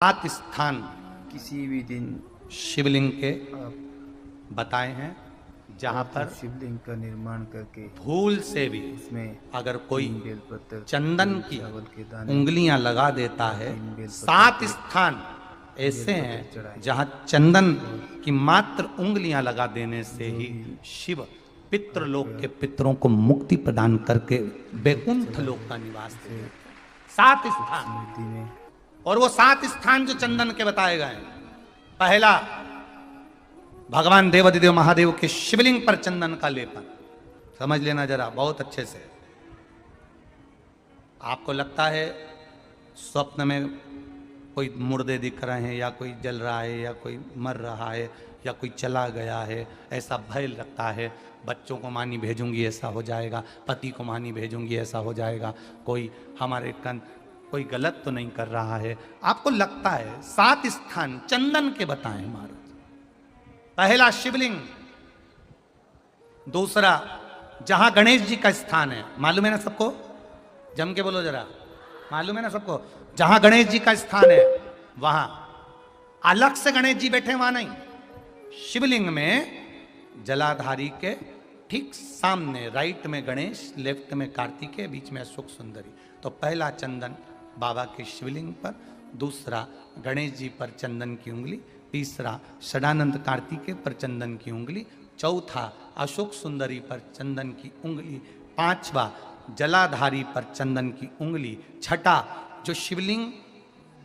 सात स्थान किसी भी दिन शिवलिंग के आप बताए हैं जहाँ पर शिवलिंग का निर्माण करके भूल से भी उसमें अगर कोई 3 बेलपत्र चंदन की चावल के दाने उंगलियां लगा देता है। 3 बेलपत्र सात स्थान ऐसे हैं जहाँ चंदन की मात्र उंगलियां लगा देने से ही शिव पितृलोक के पितरों को मुक्ति प्रदान करके वैकुंठ लोक का निवास देते हैं। सात स्थान, स्मृति में और वो सात स्थान जो चंदन के बताए गए, पहला भगवान देवाधिदेव महादेव के शिवलिंग पर चंदन का लेपन। समझ लेना जरा बहुत अच्छे से। आपको लगता है स्वप्न में कोई मुर्दे दिख रहे हैं या कोई जल रहा है या कोई मर रहा है या कोई चला गया है, ऐसा भय लगता है। बच्चों को मानी भेजूंगी ऐसा हो जाएगा, पति को मानी भेजूंगी ऐसा हो जाएगा, कोई हमारे कोई गलत तो नहीं कर रहा है, आपको लगता है। सात स्थान चंदन के बताएं महाराज। पहला शिवलिंग, दूसरा जहां गणेश जी का स्थान है, मालूम है ना सबको? जम के बोलो जरा, मालूम है ना सबको? जहां गणेश जी का स्थान है वहां अलग से गणेश जी बैठे, वहां नहीं। शिवलिंग में जलाधारी के ठीक सामने राइट में गणेश, लेफ्ट में कार्तिकेय, बीच में अशोक सुंदरी। तो पहला चंदन बाबा के शिवलिंग पर, दूसरा गणेश जी पर चंदन की उंगली, तीसरा षडानंद कार्तिकेय पर चंदन की उंगली, चौथा अशोक सुंदरी पर चंदन की उंगली, पांचवा जलाधारी पर चंदन की उंगली, छठा जो शिवलिंग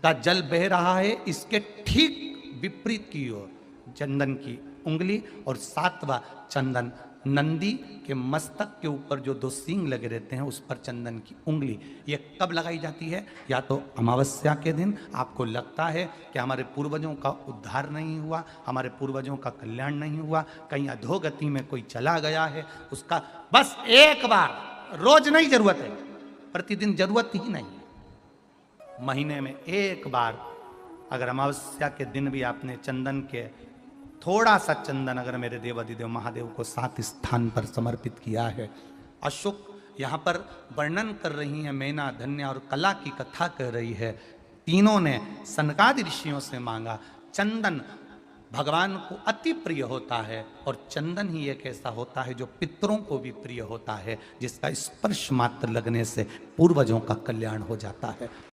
का जल बह रहा है इसके ठीक विपरीत की ओर चंदन की उंगली, और सातवां चंदन नंदी के मस्तक के ऊपर जो 2 सींग लगे रहते हैं उस पर चंदन की उंगली। ये कब लगाई जाती है? या तो अमावस्या के दिन आपको लगता है कि हमारे पूर्वजों का उद्धार नहीं हुआ, हमारे पूर्वजों का कल्याण नहीं हुआ, कहीं अधोगति में कोई चला गया है, उसका बस एक बार, रोज नहीं जरूरत है, प्रतिदिन जरूरत ही नहीं, महीने में एक बार अगर अमावस्या के दिन भी आपने चंदन के थोड़ा सा चंदन अगर मेरे देवाधिदेव महादेव को 7 स्थान पर समर्पित किया है। अशोक यहाँ पर वर्णन कर रही है, मैना, धन्या और कला की कथा कर रही है। तीनों ने सनकादि ऋषियों से मांगा। चंदन भगवान को अति प्रिय होता है, और चंदन ही एक ऐसा होता है जो पितरों को भी प्रिय होता है, जिसका स्पर्श मात्र लगने से पूर्वजों का कल्याण हो जाता है।